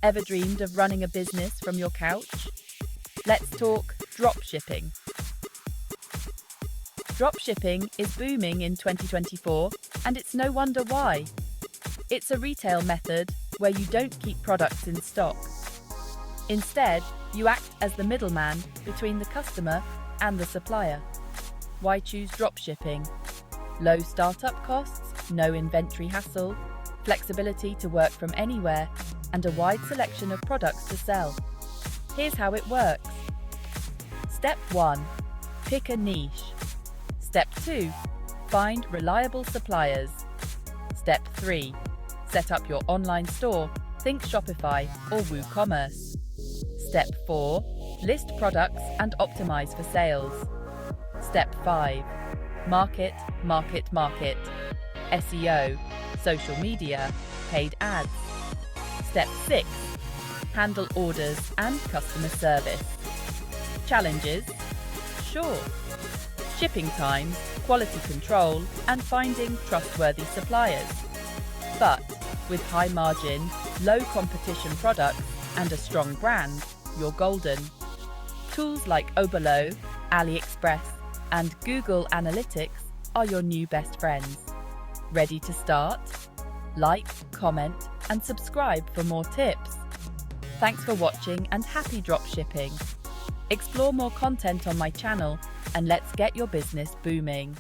Ever dreamed of running a business from your couch? Let's talk dropshipping. Dropshipping is booming in 2024, and it's no wonder why. It's a retail method where you don't keep products in stock. Instead, you act as the middleman between the customer and the supplier. Why choose dropshipping? Low startup costs, no inventory hassle, flexibility to work from anywhere, and a wide selection of products to sell. Here's how it works. Step 1. Pick a niche. Step 2. Find reliable suppliers. Step 3. Set up your online store, think Shopify or WooCommerce. Step 4. List products and optimize for sales. Step 5. Market. SEO, social media, paid ads. Step 6. Handle orders and customer service. Challenges? Sure. Shipping times, quality control, and finding trustworthy suppliers. But with high margin, low competition products, and a strong brand, you're golden. Tools like Oberlo, AliExpress, and Google Analytics are your new best friends. Ready to start? Like, comment, and subscribe for more tips. Thanks for watching and happy dropshipping. Explore more content on my channel and let's get your business booming.